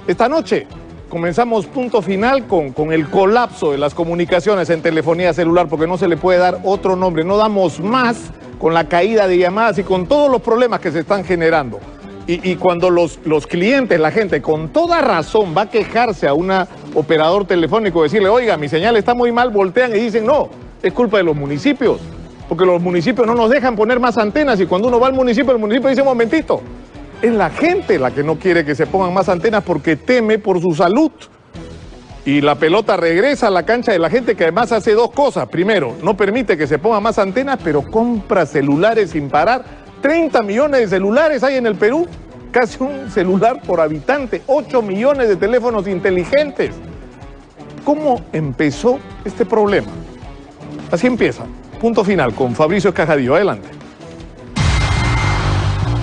Esta noche comenzamos punto final con el colapso de las comunicaciones en telefonía celular, porque no se le puede dar otro nombre. No damos más con la caída de llamadas y con todos los problemas que se están generando. Y cuando los clientes, la gente, con toda razón va a quejarse a un operador telefónico, decirle, oiga, mi señal está muy mal, voltean y dicen, no, es culpa de los municipios, porque los municipios no nos dejan poner más antenas, y cuando uno va al municipio, el municipio dice, un momentito, es la gente la que no quiere que se pongan más antenas porque teme por su salud. Y la pelota regresa a la cancha de la gente, que además hace dos cosas. Primero, no permite que se pongan más antenas, pero compra celulares sin parar. 30 millones de celulares hay en el Perú, casi un celular por habitante, 8 millones de teléfonos inteligentes. ¿Cómo empezó este problema? Así empieza. Punto final con Fabricio Escajadillo. Adelante.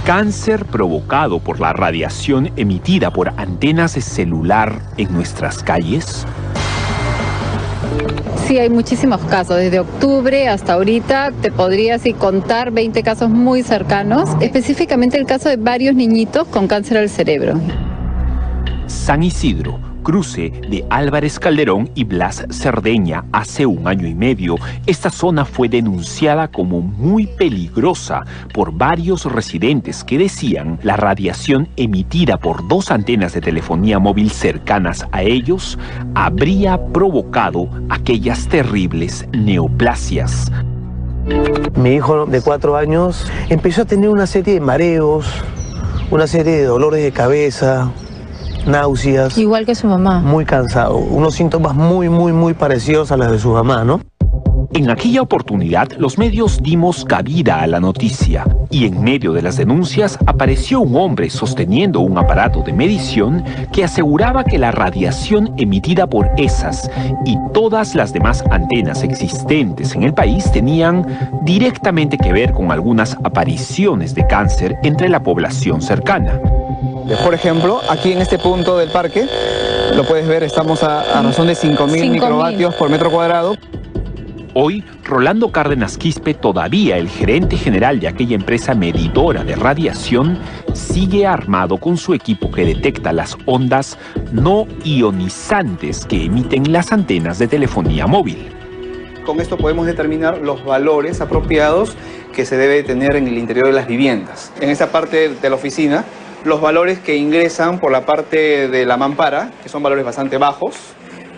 Cáncer provocado por la radiación emitida por antenas de celular en nuestras calles. Sí, hay muchísimos casos. Desde octubre hasta ahorita te podría así contar 20 casos muy cercanos. Específicamente el caso de varios niñitos con cáncer al cerebro. San Isidro, cruce de Álvarez Calderón y Blas Cerdeña. Hace 1 año y medio, esta zona fue denunciada como muy peligrosa por varios residentes que decían la radiación emitida por 2 antenas de telefonía móvil cercanas a ellos habría provocado aquellas terribles neoplasias. Mi hijo de 4 años empezó a tener una serie de mareos, una serie de dolores de cabeza, náuseas. Igual que su mamá. Muy cansado. Unos síntomas muy parecidos a los de su mamá, ¿no? En aquella oportunidad, los medios dimos cabida a la noticia y en medio de las denuncias apareció un hombre sosteniendo un aparato de medición que aseguraba que la radiación emitida por esas y todas las demás antenas existentes en el país tenían directamente que ver con algunas apariciones de cáncer entre la población cercana. Por ejemplo, aquí en este punto del parque, lo puedes ver, estamos a razón de 5.000 microvatios por metro cuadrado. Hoy, Rolando Cárdenas Quispe, todavía el gerente general de aquella empresa medidora de radiación, sigue armado con su equipo que detecta las ondas no ionizantes que emiten las antenas de telefonía móvil. Con esto podemos determinar los valores apropiados que se debe tener en el interior de las viviendas. En esta parte de la oficina, los valores que ingresan por la parte de la mampara, que son valores bastante bajos,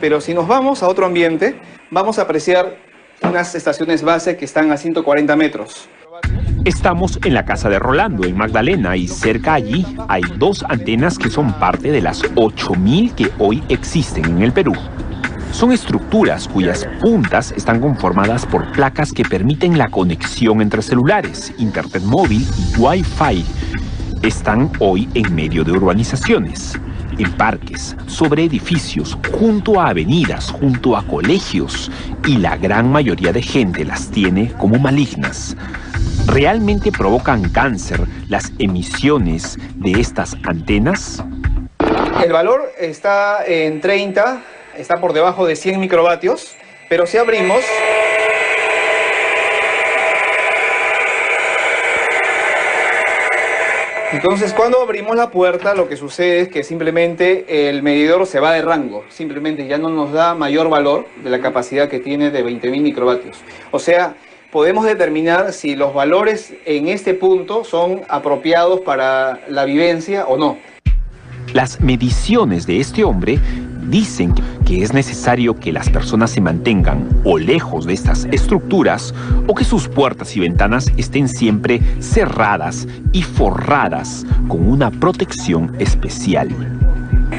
pero si nos vamos a otro ambiente, vamos a apreciar unas estaciones base que están a 140 metros. Estamos en la casa de Rolando, en Magdalena, y cerca allí hay 2 antenas que son parte de las 8.000 que hoy existen en el Perú. Son estructuras cuyas puntas están conformadas por placas que permiten la conexión entre celulares, internet móvil y Wi-Fi. Están hoy en medio de urbanizaciones, en parques, sobre edificios, junto a avenidas, junto a colegios, y la gran mayoría de gente las tiene como malignas. ¿Realmente provocan cáncer las emisiones de estas antenas? El valor está en 30, está por debajo de 100 microvatios, pero si abrimos... Entonces, cuando abrimos la puerta, lo que sucede es que simplemente el medidor se va de rango. Simplemente ya no nos da mayor valor de la capacidad que tiene de 20.000 microvatios. O sea, podemos determinar si los valores en este punto son apropiados para la vivencia o no. Las mediciones de este hombre dicen que es necesario que las personas se mantengan o lejos de estas estructuras o que sus puertas y ventanas estén siempre cerradas y forradas con una protección especial.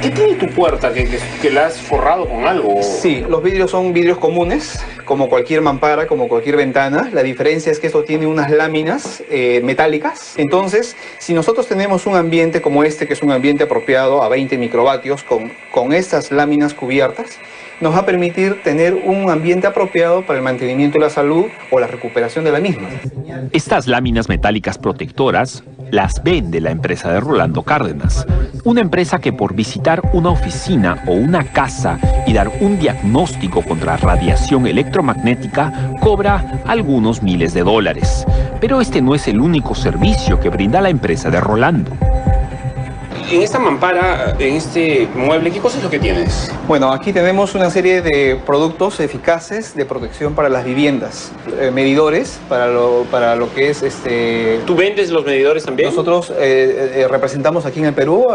¿Qué tiene tu puerta? ¿Que la has forrado con algo? Sí, los vidrios son vidrios comunes, como cualquier mampara, como cualquier ventana. La diferencia es que esto tiene unas láminas metálicas. Entonces, si nosotros tenemos un ambiente como este, que es un ambiente apropiado a 20 microvatios, con estas láminas cubiertas, nos va a permitir tener un ambiente apropiado para el mantenimiento de la salud o la recuperación de la misma. Estas láminas metálicas protectoras las vende la empresa de Rolando Cárdenas, una empresa que por visitar una oficina o una casa y dar un diagnóstico contra radiación electromagnética cobra algunos miles de dólares. Pero este no es el único servicio que brinda la empresa de Rolando. En esta mampara, en este mueble, ¿qué cosa es lo que tienes? Bueno, aquí tenemos una serie de productos eficaces de protección para las viviendas, medidores para lo que es ¿Tú vendes los medidores también? Nosotros representamos aquí en el Perú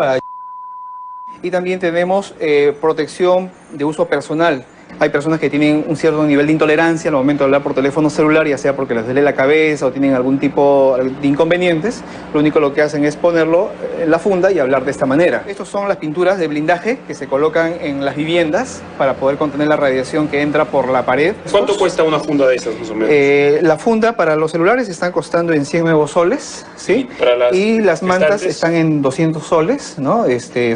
y también tenemos protección de uso personal. Hay personas que tienen un cierto nivel de intolerancia al momento de hablar por teléfono celular, ya sea porque les duele la cabeza o tienen algún tipo de inconvenientes. Lo único lo que hacen es ponerlo en la funda y hablar de esta manera. Estas son las pinturas de blindaje que se colocan en las viviendas para poder contener la radiación que entra por la pared. ¿Cuánto cuesta una funda de esas, más o menos? La funda para los celulares están costando en 100 nuevos soles, ¿sí? Y las mantas están en 200 soles, ¿no?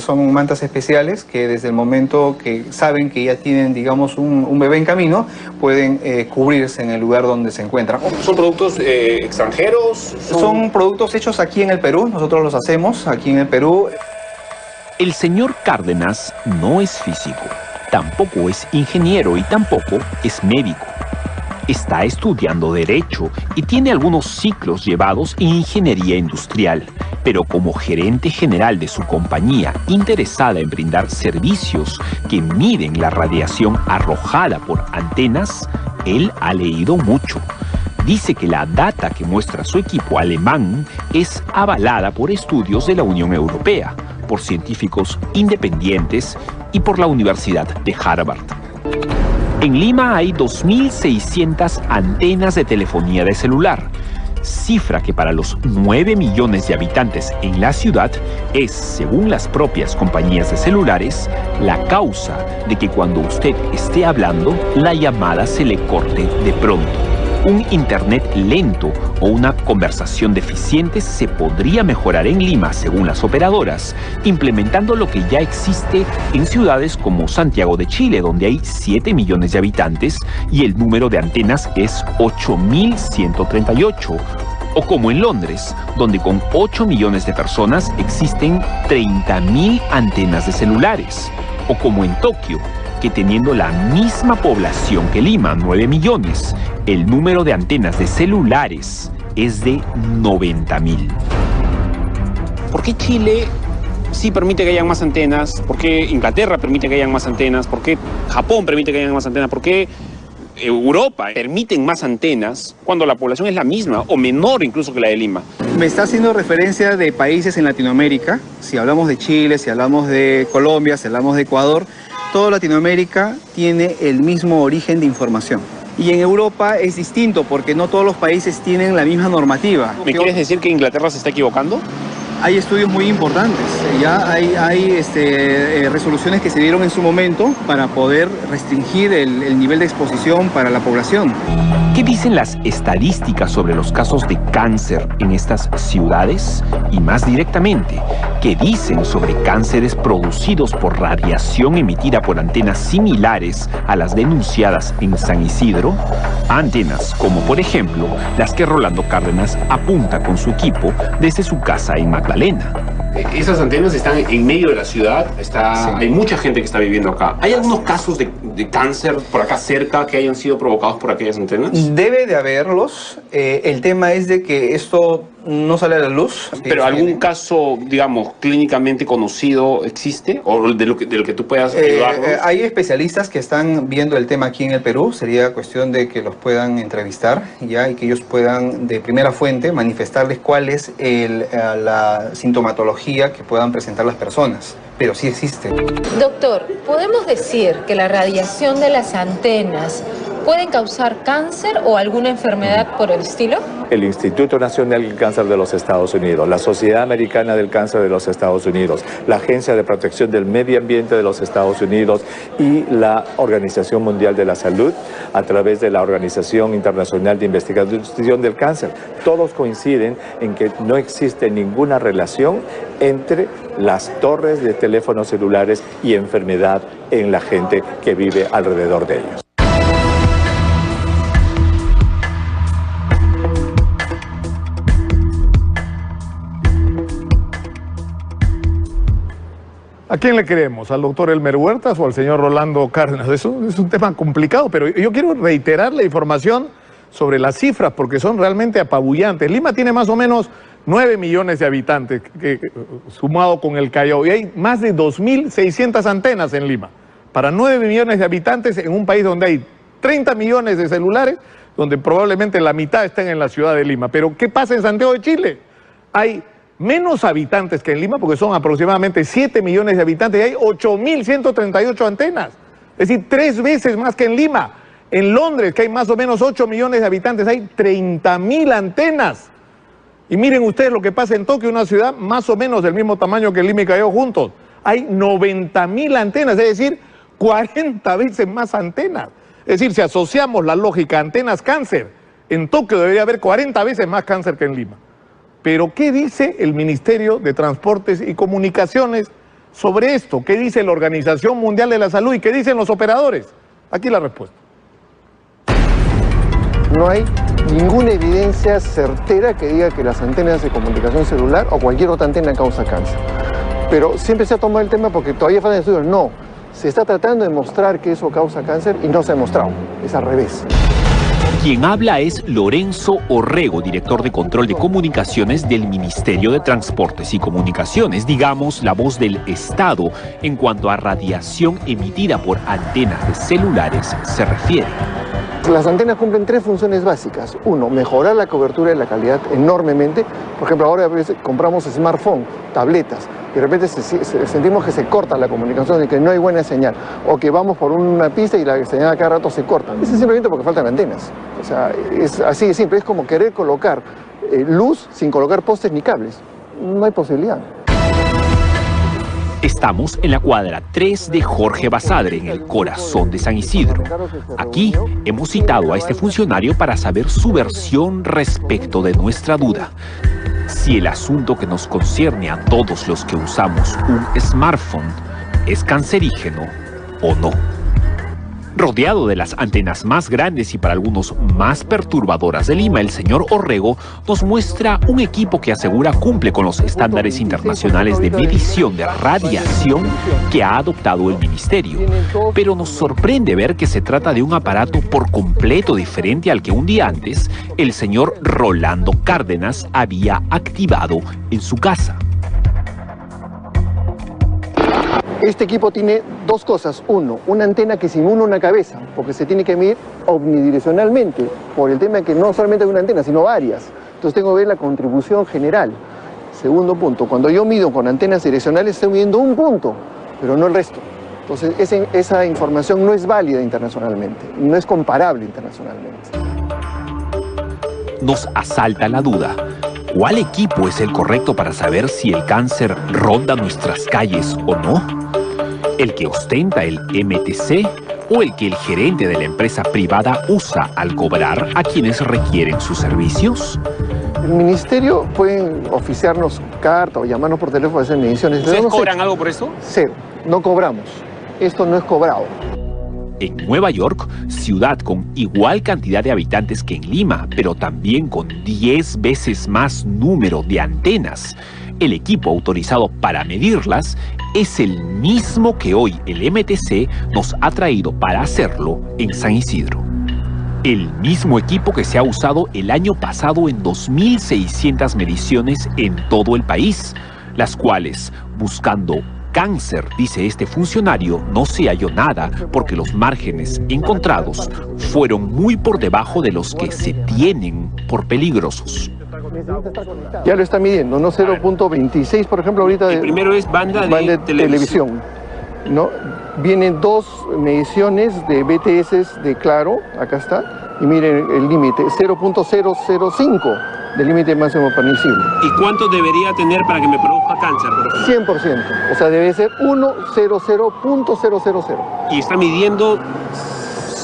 Son mantas especiales que desde el momento que saben que ya tienen, digamos, un bebé en camino, pueden cubrirse en el lugar donde se encuentran. ¿Son productos extranjeros? Son productos hechos aquí en el Perú, nosotros los hacemos aquí en el Perú. El señor Cárdenas no es físico, tampoco es ingeniero y tampoco es médico. Está estudiando Derecho y tiene algunos ciclos llevados en Ingeniería Industrial, pero como gerente general de su compañía interesada en brindar servicios que miden la radiación arrojada por antenas, él ha leído mucho. Dice que la data que muestra su equipo alemán es avalada por estudios de la Unión Europea, por científicos independientes y por la Universidad de Harvard. En Lima hay 2.600 antenas de telefonía de celular, cifra que para los 9 millones de habitantes en la ciudad es, según las propias compañías de celulares, la causa de que cuando usted esté hablando, la llamada se le corte de pronto. Un internet lento o una conversación deficiente se podría mejorar en Lima, según las operadoras, implementando lo que ya existe en ciudades como Santiago de Chile, donde hay 7 millones de habitantes y el número de antenas es 8.138. O como en Londres, donde con 8 millones de personas existen 30.000 antenas de celulares. O como en Tokio, que teniendo la misma población que Lima, 9 millones, el número de antenas de celulares es de 90.000. ¿Por qué Chile sí permite que hayan más antenas? ¿Por qué Inglaterra permite que hayan más antenas? ¿Por qué Japón permite que hayan más antenas? ¿Por qué Europa permiten más antenas cuando la población es la misma o menor incluso que la de Lima? Me está haciendo referencia de países en Latinoamérica. Si hablamos de Chile, si hablamos de Colombia, si hablamos de Ecuador, toda Latinoamérica tiene el mismo origen de información. Y en Europa es distinto porque no todos los países tienen la misma normativa. ¿Me quieres decir que Inglaterra se está equivocando? Hay estudios muy importantes, ya hay resoluciones que se dieron en su momento para poder restringir el nivel de exposición para la población. ¿Qué dicen las estadísticas sobre los casos de cáncer en estas ciudades? Y más directamente, ¿qué dicen sobre cánceres producidos por radiación emitida por antenas similares a las denunciadas en San Isidro? Antenas como, por ejemplo, las que Rolando Cárdenas apunta con su equipo desde su casa en Magdalena. Esas antenas están en medio de la ciudad, Sí. Hay mucha gente que está viviendo acá. ¿Hay algunos casos de cáncer por acá cerca que hayan sido provocados por aquellas antenas? Debe de haberlos. El tema es de que esto no sale a la luz. ¿Pero algún caso, digamos, clínicamente conocido existe? ¿O de lo que tú puedas ayudarnos? Hay especialistas que están viendo el tema aquí en el Perú. Sería cuestión de que los puedan entrevistar ya y que ellos puedan de primera fuente manifestarles cuál es la sintomatología que puedan presentar las personas. Pero sí existe. Doctor, ¿podemos decir que la radiación de las antenas pueden causar cáncer o alguna enfermedad por el estilo? El Instituto Nacional del Cáncer de los Estados Unidos, la Sociedad Americana del Cáncer de los Estados Unidos, la Agencia de Protección del Medio Ambiente de los Estados Unidos y la Organización Mundial de la Salud, a través de la Organización Internacional de Investigación del Cáncer. Todos coinciden en que no existe ninguna relación entre las torres de teléfonos celulares y enfermedad en la gente que vive alrededor de ellos. ¿A quién le creemos? ¿Al doctor Elmer Huertas o al señor Rolando Cárdenas? Eso es un tema complicado, pero yo quiero reiterar la información sobre las cifras porque son realmente apabullantes. Lima tiene más o menos 9 millones de habitantes, sumado con el Callao, y hay más de 2.600 antenas en Lima. Para 9 millones de habitantes en un país donde hay 30 millones de celulares, donde probablemente la mitad estén en la ciudad de Lima. Pero ¿qué pasa en Santiago de Chile? Hay menos habitantes que en Lima, porque son aproximadamente 7 millones de habitantes, y hay 8.138 antenas. Es decir, 3 veces más que en Lima. En Londres, que hay más o menos 8 millones de habitantes, hay 30.000 antenas. Y miren ustedes lo que pasa en Tokio, una ciudad más o menos del mismo tamaño que Lima y Callao juntos. Hay 90.000 antenas, es decir, 40 veces más antenas. Es decir, si asociamos la lógica antenas-cáncer, en Tokio debería haber 40 veces más cáncer que en Lima. Pero, ¿qué dice el Ministerio de Transportes y Comunicaciones sobre esto? ¿Qué dice la Organización Mundial de la Salud y qué dicen los operadores? Aquí la respuesta. No hay ninguna evidencia certera que diga que las antenas de comunicación celular o cualquier otra antena causa cáncer. Pero siempre se ha tomado el tema porque todavía faltan estudios. No, se está tratando de mostrar que eso causa cáncer y no se ha demostrado. Es al revés. Quien habla es Lorenzo Orrego, director de Control de Comunicaciones del Ministerio de Transportes y Comunicaciones, digamos, la voz del Estado en cuanto a radiación emitida por antenas de celulares se refiere. Las antenas cumplen 3 funciones básicas. 1, mejorar la cobertura y la calidad enormemente. Por ejemplo, ahora a veces compramos smartphones, tabletas, y de repente sentimos que se corta la comunicación y que no hay buena señal. O que vamos por una pista y la señal a cada rato se corta. Eso es simplemente porque faltan antenas. O sea, es así de simple. Es como querer colocar luz sin colocar postes ni cables. No hay posibilidad. Estamos en la cuadra 3 de Jorge Basadre, en el corazón de San Isidro. Aquí hemos citado a este funcionario para saber su versión respecto de nuestra duda. Si el asunto que nos concierne a todos los que usamos un smartphone es cancerígeno o no. Rodeado de las antenas más grandes y para algunos más perturbadoras de Lima, el señor Orrego nos muestra un equipo que asegura cumple con los estándares internacionales de medición de radiación que ha adoptado el ministerio. Pero nos sorprende ver que se trata de un aparato por completo diferente al que un día antes el señor Rolando Cárdenas había activado en su casa. Este equipo tiene 2 cosas. 1, una antena que simula una cabeza, porque se tiene que medir omnidireccionalmente, por el tema de que no solamente hay una antena, sino varias. Entonces tengo que ver la contribución general. Segundo punto, cuando yo mido con antenas direccionales, estoy midiendo un punto, pero no el resto. Entonces esa información no es válida internacionalmente, no es comparable internacionalmente. Nos asalta la duda. ¿Cuál equipo es el correcto para saber si el cáncer ronda nuestras calles o no? ¿El que ostenta el MTC o el que el gerente de la empresa privada usa al cobrar a quienes requieren sus servicios? El ministerio puede oficiarnos carta o llamarnos por teléfono a hacer mediciones. ¿Ustedes cobran algo por esto? 0, no cobramos. Esto no es cobrado. En Nueva York, ciudad con igual cantidad de habitantes que en Lima, pero también con 10 veces más número de antenas, el equipo autorizado para medirlas es el mismo que hoy el MTC nos ha traído para hacerlo en San Isidro. El mismo equipo que se ha usado el año pasado en 2.600 mediciones en todo el país, las cuales, buscando cáncer, dice este funcionario, no se halló nada porque los márgenes encontrados fueron muy por debajo de los que se tienen por peligrosos. Ya lo está midiendo, ¿no? 0.26, por ejemplo, ahorita. El primero es banda de televisión, ¿no? Vienen 2 mediciones de BTS de Claro, acá está, y miren el límite, 0.005 del límite máximo permisible. ¿Y cuánto debería tener para que me produzca cáncer, por ejemplo? 100%, o sea, debe ser 100.000. Y está midiendo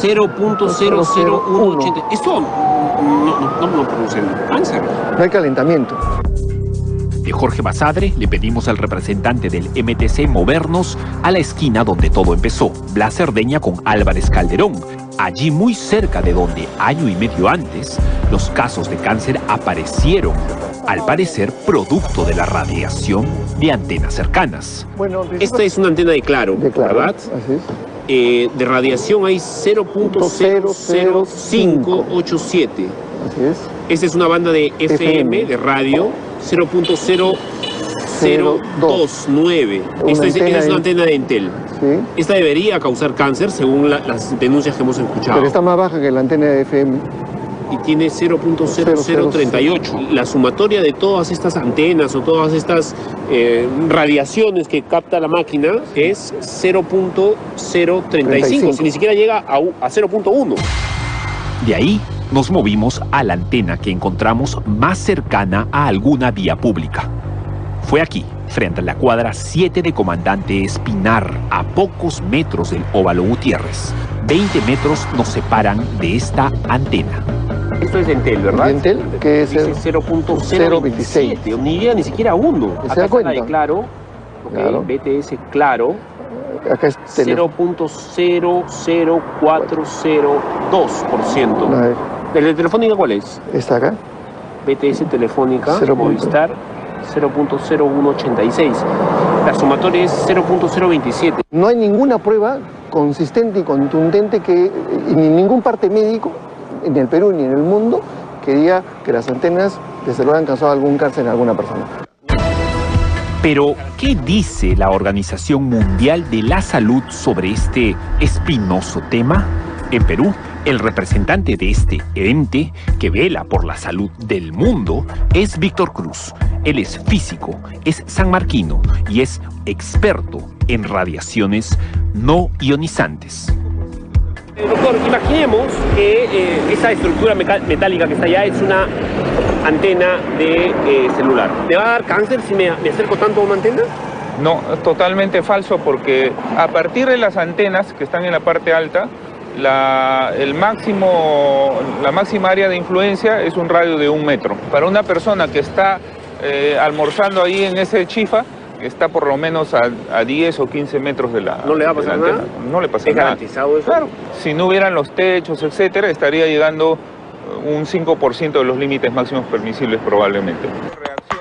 0.00180. Esto no produce cáncer. No hay calentamiento. De Jorge Basadre le pedimos al representante del MTC movernos a la esquina donde todo empezó, Blas Cerdeña con Álvarez Calderón. Allí, muy cerca de donde año y medio antes, los casos de cáncer aparecieron, al parecer producto de la radiación de antenas cercanas. Bueno, esta es una antena de Claro, ¿verdad? Así es. De radiación hay 0.00587. Así es. Esta es una banda de FM, de radio, 0.0029. Esta es una antena de Entel. Sí. Esta debería causar cáncer según las denuncias que hemos escuchado. Pero está más baja que la antena de FM. Y tiene 0.0038. La sumatoria de todas estas antenas o todas estas radiaciones que capta la máquina es 0.035. Si ni siquiera llega a 0.1. De ahí nos movimos a la antena que encontramos más cercana a alguna vía pública. Fue aquí, frente a la cuadra 7 de Comandante Espinar, a pocos metros del Óvalo Gutiérrez. 20 metros nos separan de esta antena. Esto es de Entel, ¿verdad? De Entel, que es 0.027, ni llega ni siquiera a 1. ¿Se da cuenta? Está la de Claro, okay, Claro. BTS Claro, Acá es 0.00402%. ¿El de Telefónica cuál es? Está acá. BTS Telefónica, 0. Movistar, 0.0186. La sumatoria es 0.027. No hay ninguna prueba consistente y contundente y ni ningún parte médico en el Perú ni en el mundo que diga que las antenas de celular han causado algún cáncer en alguna persona. Pero, ¿qué dice la Organización Mundial de la Salud sobre este espinoso tema? En Perú, el representante de este ente que vela por la salud del mundo es Víctor Cruz. Él es físico, es sanmarquino y es experto en radiaciones no ionizantes. Doctor, imaginemos que esa estructura metálica que está allá es una antena de celular. ¿Me va a dar cáncer si me acerco tanto a una antena? No, es totalmente falso, porque a partir de las antenas que están en la parte alta, la máxima área de influencia es un radio de 1 metro. Para una persona que está almorzando ahí en ese chifa, está por lo menos a 10 o 15 metros de la antena. ¿No le va a pasar nada? No le pasa ¿Es nada. garantizado eso? Claro, si no hubieran los techos, etcétera, estaría llegando un 5% de los límites máximos permisibles probablemente.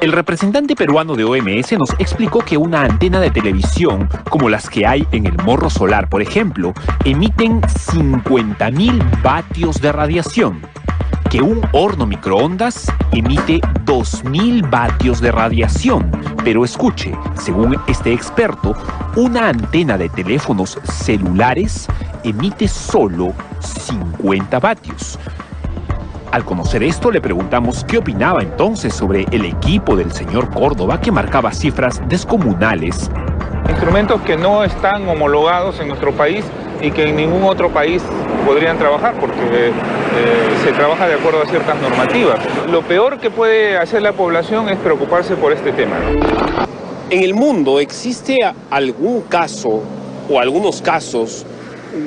El representante peruano de OMS nos explicó que una antena de televisión, como las que hay en el Morro Solar, por ejemplo, emiten 50.000 vatios de radiación, que un horno microondas emite 2.000 vatios de radiación. Pero escuche, según este experto, una antena de teléfonos celulares emite solo 50 vatios. Al conocer esto, le preguntamos qué opinaba entonces sobre el equipo del señor Córdoba, que marcaba cifras descomunales. Instrumentos que no están homologados en nuestro país y que en ningún otro país podrían trabajar, porque se trabaja de acuerdo a ciertas normativas. Lo peor que puede hacer la población es preocuparse por este tema, ¿no? ¿En el mundo existe algún caso o algunos casos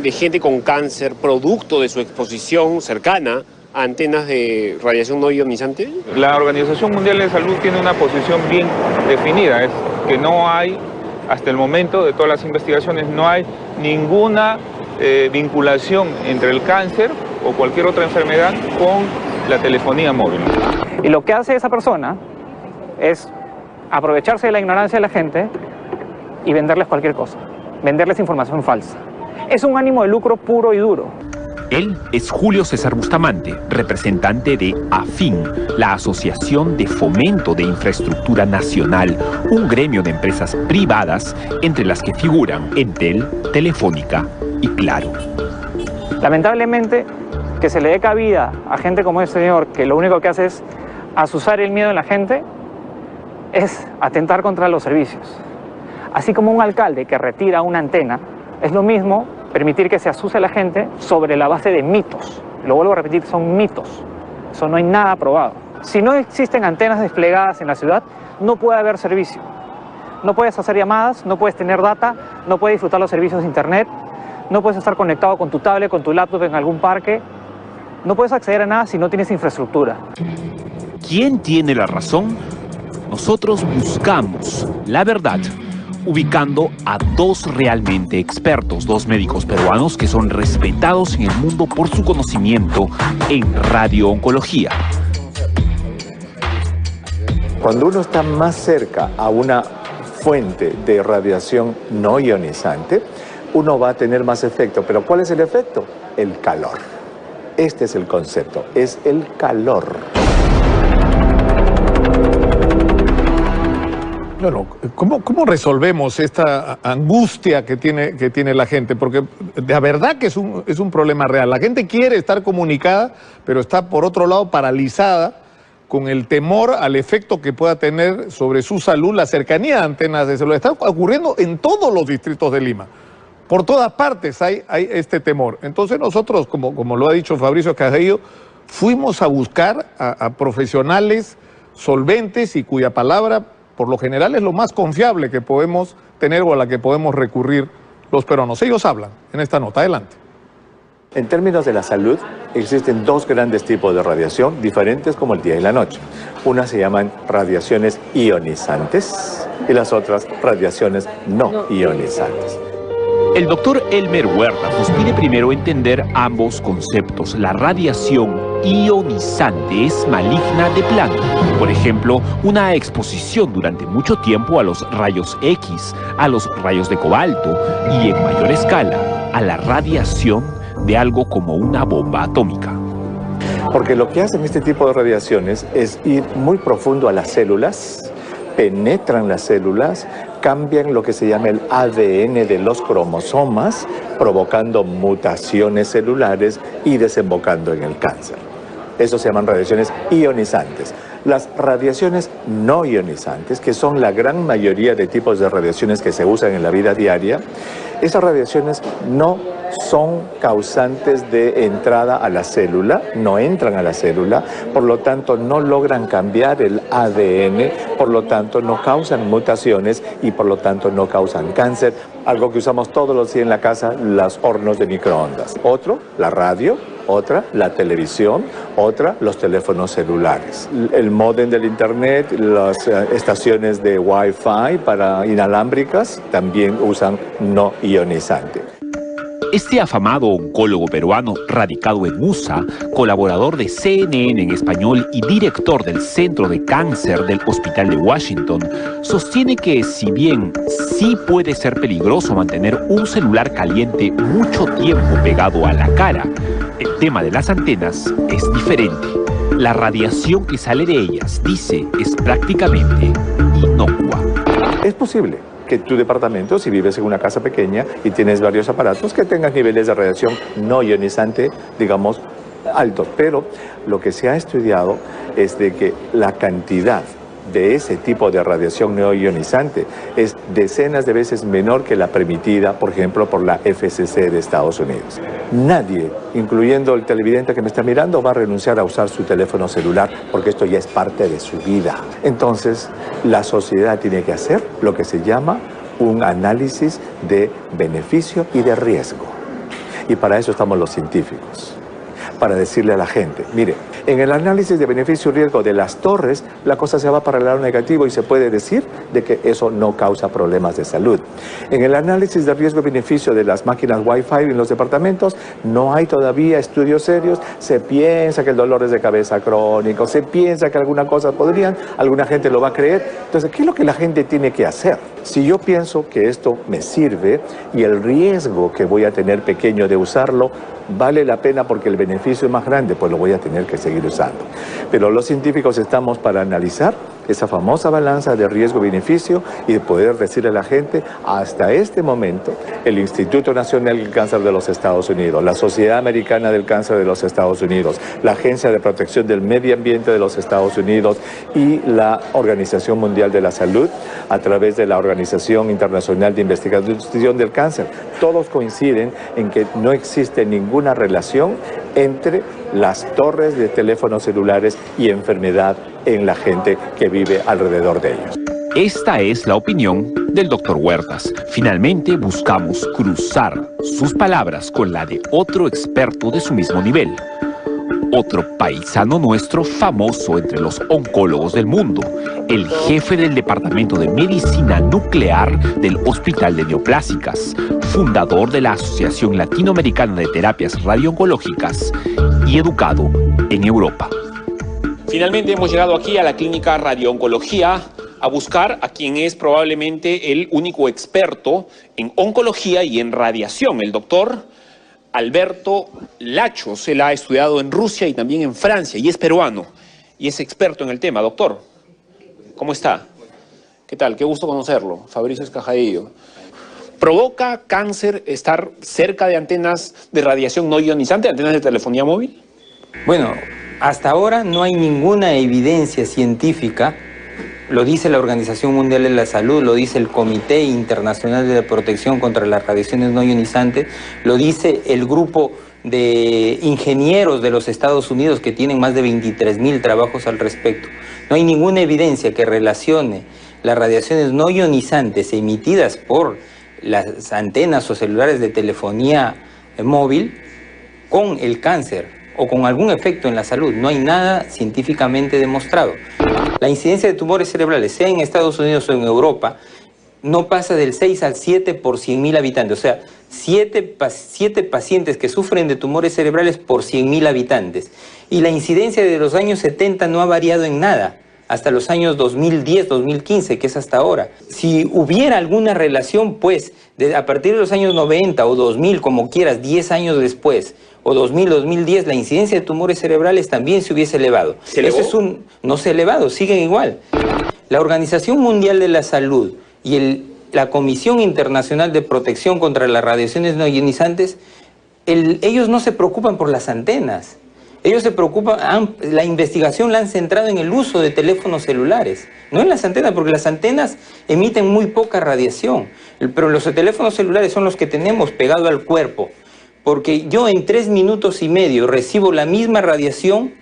de gente con cáncer producto de su exposición cercana a antenas de radiación no ionizante? La Organización Mundial de Salud tiene una posición bien definida, es que no hay, hasta el momento de todas las investigaciones, no hay ninguna vinculación entre el cáncer o cualquier otra enfermedad con la telefonía móvil. Y lo que hace esa persona es aprovecharse de la ignorancia de la gente y venderles cualquier cosa, venderles información falsa. Es un ánimo de lucro puro y duro. Él es Julio César Bustamante, representante de AFIN, la Asociación de Fomento de Infraestructura Nacional, un gremio de empresas privadas entre las que figuran Entel, Telefónica y Claro. Lamentablemente, que se le dé cabida a gente como este señor, que lo único que hace es azuzar el miedo en la gente, es atentar contra los servicios. Así como un alcalde que retira una antena, es lo mismo permitir que se asuste a la gente sobre la base de mitos. Lo vuelvo a repetir, son mitos. Eso no hay nada probado. Si no existen antenas desplegadas en la ciudad, no puede haber servicio. No puedes hacer llamadas, no puedes tener data, no puedes disfrutar los servicios de internet, no puedes estar conectado con tu tablet, con tu laptop en algún parque. No puedes acceder a nada si no tienes infraestructura. ¿Quién tiene la razón? Nosotros buscamos la verdad, ubicando a dos realmente expertos, dos médicos peruanos que son respetados en el mundo por su conocimiento en radiooncología. Cuando uno está más cerca a una fuente de radiación no ionizante, uno va a tener más efecto. ¿Pero cuál es el efecto? El calor. Este es el concepto, es el calor. Claro, ¿cómo resolvemos esta angustia que tiene la gente? Porque la verdad que es un problema real. La gente quiere estar comunicada, pero está por otro lado paralizada con el temor al efecto que pueda tener sobre su salud la cercanía de antenas de celular. Está ocurriendo en todos los distritos de Lima. Por todas partes hay este temor. Entonces nosotros, como lo ha dicho Fabricio Castillo, fuimos a buscar a profesionales solventes y cuya palabra por lo general es lo más confiable que podemos tener o a la que podemos recurrir los peruanos. Ellos hablan en esta nota. Adelante. En términos de la salud, existen dos grandes tipos de radiación diferentes como el día y la noche. Unas se llaman radiaciones ionizantes y las otras radiaciones no ionizantes. El doctor Elmer Huertas nos pide primero entender ambos conceptos. La radiación ionizante es maligna de plano. Por ejemplo, una exposición durante mucho tiempo a los rayos X, a los rayos de cobalto y en mayor escala a la radiación de algo como una bomba atómica. Porque lo que hacen este tipo de radiaciones es ir muy profundo a las células, penetran las células, cambian lo que se llama el ADN de los cromosomas, provocando mutaciones celulares y desembocando en el cáncer. Eso se llaman radiaciones ionizantes. Las radiaciones no ionizantes, que son la gran mayoría de tipos de radiaciones que se usan en la vida diaria, esas radiaciones no son causantes de entrada a la célula, no entran a la célula, por lo tanto no logran cambiar el ADN, por lo tanto no causan mutaciones y por lo tanto no causan cáncer, algo que usamos todos los días en la casa, los hornos de microondas. Otro, la radio. Otra, la televisión. Otra, los teléfonos celulares. El módem del internet, las estaciones de Wi-Fi para inalámbricas también usan no ionizante. Este afamado oncólogo peruano radicado en USA, colaborador de CNN en español y director del Centro de Cáncer del Hospital de Washington, sostiene que si bien sí puede ser peligroso mantener un celular caliente mucho tiempo pegado a la cara, el tema de las antenas es diferente. La radiación que sale de ellas, dice, es prácticamente inocua. Es posible que tu departamento, si vives en una casa pequeña y tienes varios aparatos, que tengas niveles de radiación no ionizante, digamos, altos. Pero lo que se ha estudiado es de que la cantidad de ese tipo de radiación no ionizante es decenas de veces menor que la permitida, por ejemplo, por la FCC de Estados Unidos. Nadie, incluyendo el televidente que me está mirando, va a renunciar a usar su teléfono celular porque esto ya es parte de su vida. Entonces, la sociedad tiene que hacer lo que se llama un análisis de beneficio y de riesgo. Y para eso estamos los científicos, para decirle a la gente, mire, en el análisis de beneficio y riesgo de las torres, la cosa se va para el lado negativo y se puede decir de que eso no causa problemas de salud. En el análisis de riesgo y beneficio de las máquinas Wi-Fi en los departamentos, no hay todavía estudios serios. Se piensa que el dolor es de cabeza crónico, se piensa que alguna cosa podrían, alguna gente lo va a creer. Entonces, ¿qué es lo que la gente tiene que hacer? Si yo pienso que esto me sirve y el riesgo que voy a tener pequeño de usarlo vale la pena porque el beneficio es más grande, pues lo voy a tener que seguir usando. Pero los científicos estamos para analizar esa famosa balanza de riesgo-beneficio y de poder decirle a la gente, hasta este momento, el Instituto Nacional del Cáncer de los Estados Unidos, la Sociedad Americana del Cáncer de los Estados Unidos, la Agencia de Protección del Medio Ambiente de los Estados Unidos y la Organización Mundial de la Salud, a través de la Organización Internacional de Investigación del Cáncer, todos coinciden en que no existe ninguna relación entre las torres de teléfonos celulares y enfermedad en la gente que vive alrededor de ellos. Esta es la opinión del doctor Huertas. Finalmente buscamos cruzar sus palabras con la de otro experto de su mismo nivel. Otro paisano nuestro famoso entre los oncólogos del mundo, el jefe del Departamento de Medicina Nuclear del Hospital de Neoplásicas, fundador de la Asociación Latinoamericana de Terapias Radiooncológicas y educado en Europa. Finalmente hemos llegado aquí a la clínica Radiooncología a buscar a quien es probablemente el único experto en oncología y en radiación, el doctor Alberto Lachos. Él ha estudiado en Rusia y también en Francia y es peruano y es experto en el tema. Doctor, ¿cómo está? ¿Qué tal? Qué gusto conocerlo. Fabricio Escajadillo. ¿Provoca cáncer estar cerca de antenas de radiación no ionizante, antenas de telefonía móvil? Bueno, hasta ahora no hay ninguna evidencia científica, lo dice la Organización Mundial de la Salud, lo dice el Comité Internacional de Protección contra las Radiaciones No Ionizantes, lo dice el grupo de ingenieros de los Estados Unidos que tienen más de 23.000 trabajos al respecto. No hay ninguna evidencia que relacione las radiaciones no ionizantes emitidas por las antenas o celulares de telefonía móvil con el cáncer o con algún efecto en la salud. No hay nada científicamente demostrado. La incidencia de tumores cerebrales, sea en Estados Unidos o en Europa, no pasa del 6 al 7 por 100.000 habitantes. O sea, 7 pacientes que sufren de tumores cerebrales por 100.000 habitantes. Y la incidencia de los años 70 no ha variado en nada, hasta los años 2010, 2015, que es hasta ahora. Si hubiera alguna relación, pues, a partir de los años 90 o 2000, como quieras, 10 años después, o 2000, 2010, la incidencia de tumores cerebrales también se hubiese elevado. ¿Se elevó? Eso es no se ha elevado, siguen igual. La Organización Mundial de la Salud y la Comisión Internacional de Protección contra las Radiaciones No Ionizantes, ellos no se preocupan por las antenas. Ellos se preocupan, la investigación la han centrado en el uso de teléfonos celulares, no en las antenas, porque las antenas emiten muy poca radiación, pero los teléfonos celulares son los que tenemos pegado al cuerpo, porque yo en 3 minutos y medio recibo la misma radiación,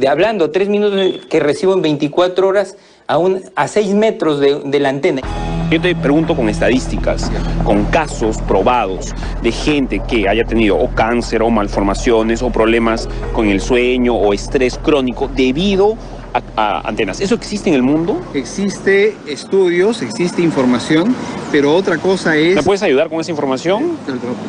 hablando 3 minutos que recibo en 24 horas a 6 metros de la antena. Yo te pregunto con estadísticas, con casos probados de gente que haya tenido o cáncer o malformaciones o problemas con el sueño o estrés crónico debido a antenas. ¿Eso existe en el mundo? Existe estudios, existe información, pero otra cosa es... ¿Me puedes ayudar con esa información?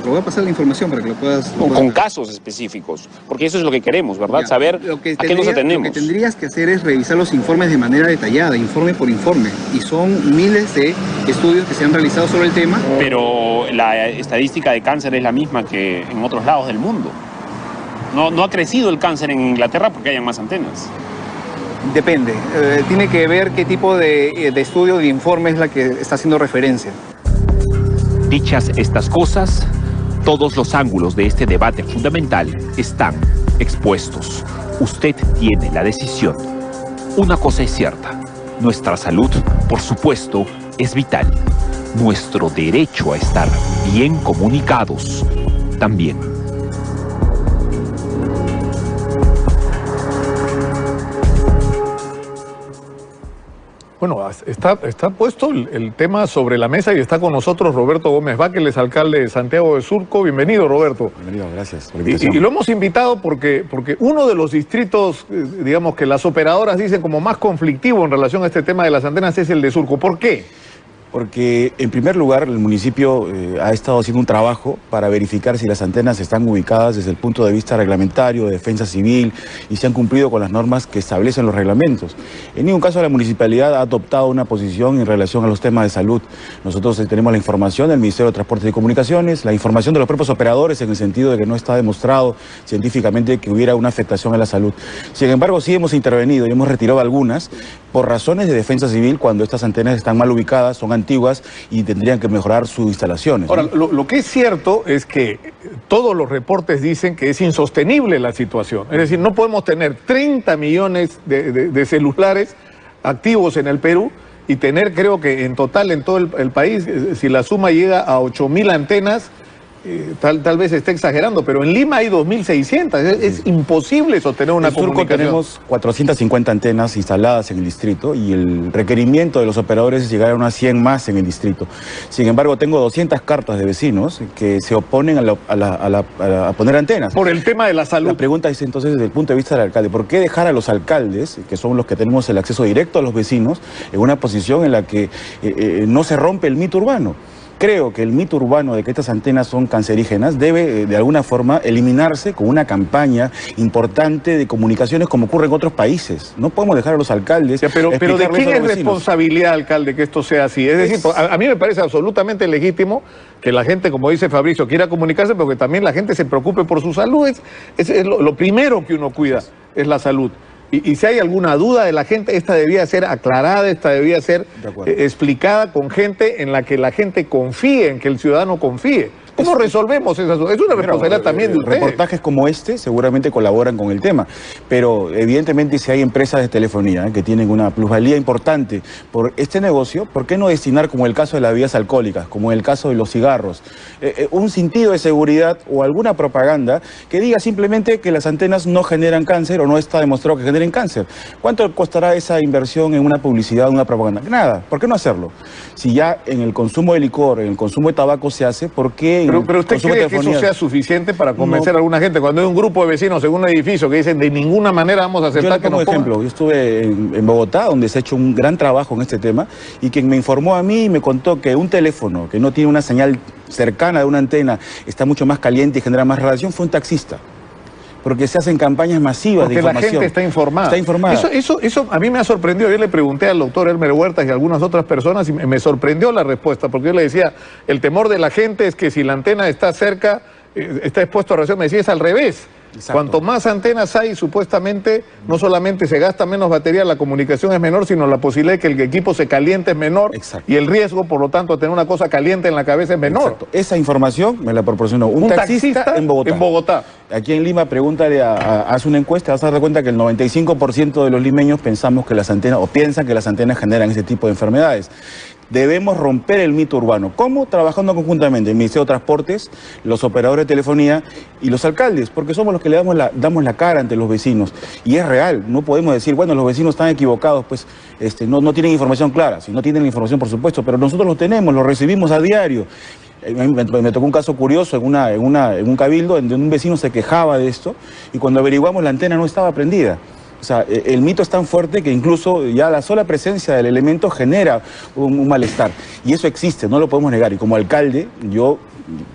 Te voy a pasar la información para que lo puedas... Con casos específicos, porque eso es lo que queremos, ¿verdad? Ya, saber a qué nos atenemos. Lo que tendrías que hacer es revisar los informes de manera detallada, informe por informe, y son miles de estudios que se han realizado sobre el tema. Pero la estadística de cáncer es la misma que en otros lados del mundo. No ha crecido el cáncer en Inglaterra porque hayan más antenas. Depende, tiene que ver qué tipo de estudio, de informe es la que está haciendo referencia. Dichas estas cosas, todos los ángulos de este debate fundamental están expuestos. Usted tiene la decisión. Una cosa es cierta, nuestra salud, por supuesto, es vital. Nuestro derecho a estar bien comunicados también. Bueno, está puesto el tema sobre la mesa y está con nosotros Roberto Gómez Báqueles, alcalde de Santiago de Surco. Bienvenido, Roberto. Bienvenido, gracias. Y lo hemos invitado porque uno de los distritos, digamos que las operadoras dicen como más conflictivo en relación a este tema de las antenas es el de Surco. ¿Por qué? Porque, en primer lugar, el municipio ha estado haciendo un trabajo para verificar si las antenas están ubicadas desde el punto de vista reglamentario, de defensa civil, y se han cumplido con las normas que establecen los reglamentos. En ningún caso la municipalidad ha adoptado una posición en relación a los temas de salud. Nosotros tenemos la información del Ministerio de Transportes y Comunicaciones, la información de los propios operadores en el sentido de que no está demostrado científicamente que hubiera una afectación a la salud. Sin embargo, sí hemos intervenido y hemos retirado algunas por razones de defensa civil cuando estas antenas están mal ubicadas, son antiguas y tendrían que mejorar sus instalaciones. Ahora, lo que es cierto es que todos los reportes dicen que es insostenible la situación. Es decir, no podemos tener 30 millones de celulares activos en el Perú y tener, creo que en total en todo el país, si la suma llega a 8.000 antenas, tal vez esté exagerando, pero en Lima hay 2.600. Es imposible sostener una comunicación. En Surco tenemos 450 antenas instaladas en el distrito y el requerimiento de los operadores es llegar a unas 100 más en el distrito. Sin embargo, tengo 200 cartas de vecinos que se oponen a poner antenas. Por el tema de la salud. La pregunta es entonces, desde el punto de vista del alcalde, ¿por qué dejar a los alcaldes, que son los que tenemos el acceso directo a los vecinos, en una posición en la que no se rompe el mito urbano? Creo que el mito urbano de que estas antenas son cancerígenas debe de alguna forma eliminarse con una campaña importante de comunicaciones como ocurre en otros países. No podemos dejar a los alcaldes... Pero ¿de quién es responsabilidad, alcalde, que esto sea así? Es decir, a mí me parece absolutamente legítimo que la gente, como dice Fabricio, quiera comunicarse, pero que también la gente se preocupe por su salud. Es lo primero que uno cuida, es la salud. Y si hay alguna duda de la gente, esta debía ser aclarada, esta debía ser explicada con gente en la que la gente confíe, en que el ciudadano confíe. ¿Cómo resolvemos esas dudas? Es una responsabilidad también de ustedes. Reportajes como este seguramente colaboran con el tema, pero evidentemente si hay empresas de telefonía que tienen una plusvalía importante por este negocio, ¿por qué no destinar, como el caso de las bebidas alcohólicas, como el caso de los cigarros, un sentido de seguridad o alguna propaganda que diga simplemente que las antenas no generan cáncer o no está demostrado que generen cáncer? ¿Cuánto costará esa inversión en una publicidad, una propaganda? Nada. ¿Por qué no hacerlo? Si ya en el consumo de licor, en el consumo de tabaco se hace, ¿por qué? Pero ¿usted cree que eso sea suficiente para convencer a alguna gente? Cuando hay un grupo de vecinos en un edificio que dicen de ninguna manera vamos a aceptar que nos pongan. Como ejemplo, yo estuve en Bogotá, donde se ha hecho un gran trabajo en este tema, y quien me informó a mí y me contó que un teléfono que no tiene una señal cercana de una antena está mucho más caliente y genera más radiación fue un taxista. Porque se hacen campañas masivas de información. Porque la gente está informada. Está informada. Eso a mí me ha sorprendido. Yo le pregunté al doctor Elmer Huertas y a algunas otras personas y me sorprendió la respuesta, porque yo le decía, el temor de la gente es que si la antena está cerca, está expuesto a radiación. Me decía, es al revés. Exacto. Cuanto más antenas hay, supuestamente, no solamente se gasta menos batería, la comunicación es menor, sino la posibilidad de que el equipo se caliente es menor. Exacto. Y el riesgo, por lo tanto, de tener una cosa caliente en la cabeza es menor. Exacto. Esa información me la proporcionó un taxista en Bogotá. Aquí en Lima, pregúntale, haz una encuesta, vas a dar cuenta que el 95% de los limeños pensamos que las antenas, o piensan que las antenas generan ese tipo de enfermedades. Debemos romper el mito urbano. ¿Cómo? Trabajando conjuntamente el Ministerio de Transportes, los operadores de telefonía y los alcaldes, porque somos los que le damos la cara ante los vecinos. Y es real, no podemos decir, bueno, los vecinos están equivocados, pues no tienen información clara. Si no tienen la información, por supuesto, pero nosotros lo tenemos, lo recibimos a diario. Me tocó un caso curioso en un cabildo donde un vecino se quejaba de esto y cuando averiguamos la antena no estaba prendida. O sea, el mito es tan fuerte que incluso ya la sola presencia del elemento genera un malestar. Y eso existe, no lo podemos negar. Y como alcalde,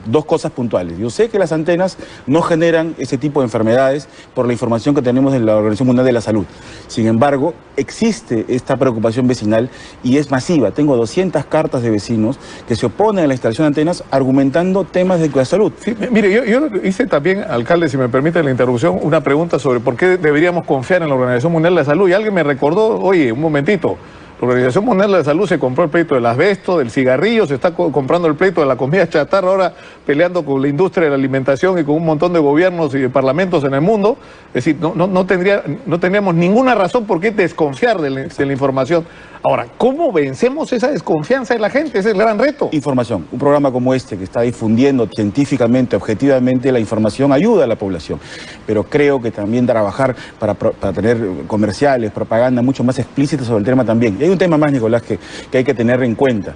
dos cosas puntuales. Yo sé que las antenas no generan ese tipo de enfermedades por la información que tenemos de la Organización Mundial de la Salud. Sin embargo, existe esta preocupación vecinal y es masiva. Tengo 200 cartas de vecinos que se oponen a la instalación de antenas argumentando temas de la salud. Sí, mire, yo hice también, alcalde, si me permite la interrupción, una pregunta sobre por qué deberíamos confiar en la Organización Mundial de la Salud. Y alguien me recordó, oye, un momentito, la Organización Mundial de la Salud se compró el pleito del asbesto, del cigarrillo, se está comprando el pleito de la comida chatarra, ahora peleando con la industria de la alimentación y con un montón de gobiernos y de parlamentos en el mundo. Es decir, no tendríamos ninguna razón por qué desconfiar de la información. Ahora, ¿cómo vencemos esa desconfianza de la gente? Ese es el gran reto. Información. Un programa como este que está difundiendo científicamente, objetivamente la información ayuda a la población. Pero creo que también trabajar para tener comerciales, propaganda mucho más explícita sobre el tema también. Y hay un tema más, Nicolás, que hay que tener en cuenta.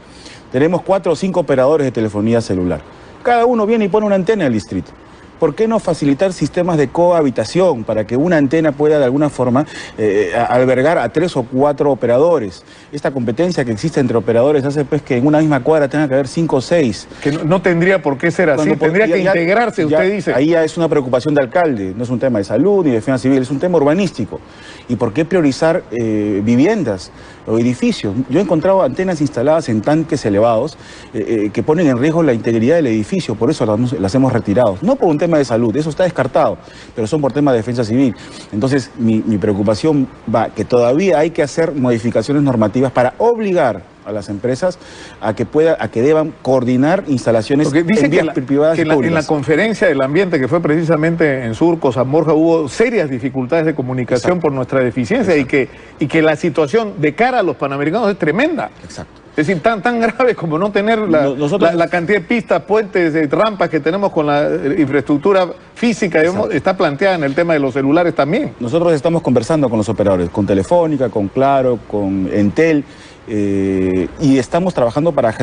Tenemos 4 o 5 operadores de telefonía celular. Cada uno viene y pone una antena en el distrito. ¿Por qué no facilitar sistemas de cohabitación para que una antena pueda de alguna forma albergar a 3 o 4 operadores? Esta competencia que existe entre operadores hace pues que en una misma cuadra tenga que haber 5 o 6. Que no tendría por qué ser así, tendría que integrarse, usted dice. Ahí ya es una preocupación de alcalde, no es un tema de salud ni de defensa civil, es un tema urbanístico. ¿Y por qué priorizar viviendas o edificios? Yo he encontrado antenas instaladas en tanques elevados que ponen en riesgo la integridad del edificio, por eso las hemos retirado. No por un tema de salud, eso está descartado, pero son por tema de defensa civil. Entonces, mi preocupación va que todavía hay que hacer modificaciones normativas para obligar a las empresas a que deban coordinar instalaciones en vías privadas y públicas. En la conferencia del ambiente que fue precisamente en Surco, San Borja, hubo serias dificultades de comunicación. Exacto. Por nuestra deficiencia. Exacto. y que la situación de cara a los panamericanos es tremenda. Exacto. Es decir, tan grave como no tener la cantidad de pistas, puentes, rampas que tenemos con la infraestructura física, digamos, está planteada en el tema de los celulares también. Nosotros estamos conversando con los operadores, con Telefónica, con Claro, con Entel, y estamos trabajando para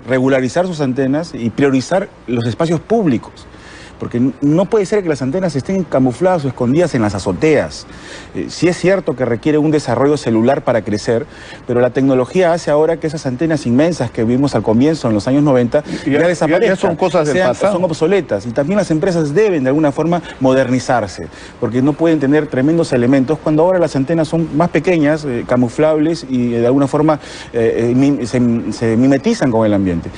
regularizar sus antenas y priorizar los espacios públicos. Porque no puede ser que las antenas estén camufladas o escondidas en las azoteas. Sí es cierto que requiere un desarrollo celular para crecer, pero la tecnología hace ahora que esas antenas inmensas que vimos al comienzo en los años 90 ya desaparezcan. Ya son cosas del pasado. Son obsoletas. Y también las empresas deben de alguna forma modernizarse, porque no pueden tener tremendos elementos cuando ahora las antenas son más pequeñas, camuflables y de alguna forma se mimetizan con el ambiente.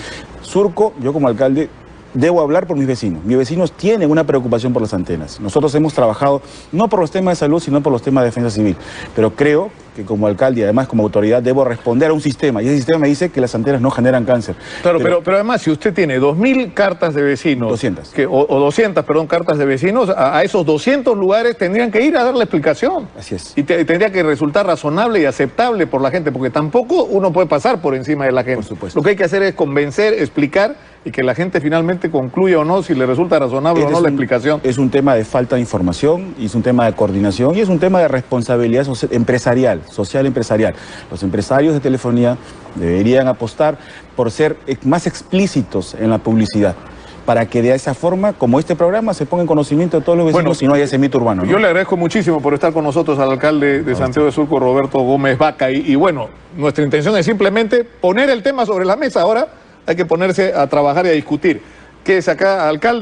Surco, yo como alcalde, debo hablar por mis vecinos. Mis vecinos tienen una preocupación por las antenas. Nosotros hemos trabajado no por los temas de salud, sino por los temas de defensa civil. Pero creo que como alcalde y además como autoridad debo responder a un sistema. Y ese sistema me dice que las antenas no generan cáncer. Claro, pero además si usted tiene 2.000 cartas de vecinos... 200. O 200, perdón, cartas de vecinos, a esos 200 lugares tendrían que ir a dar la explicación. Así es. Y tendría que resultar razonable y aceptable por la gente, porque tampoco uno puede pasar por encima de la gente. Por supuesto. Lo que hay que hacer es convencer, explicar y que la gente finalmente concluya o no si le resulta razonable o no la explicación. Es un tema de falta de información, y es un tema de coordinación y es un tema de responsabilidad empresarial, social empresarial. Los empresarios de telefonía deberían apostar por ser más explícitos en la publicidad, para que de esa forma, como este programa, se ponga en conocimiento de todos los vecinos y no haya ese mito urbano, ¿no? Yo le agradezco muchísimo por estar con nosotros al alcalde de Santiago de Surco, Roberto Gómez Vaca. Y bueno, nuestra intención es simplemente poner el tema sobre la mesa. Ahora hay que ponerse a trabajar y a discutir. Quédese acá, alcalde.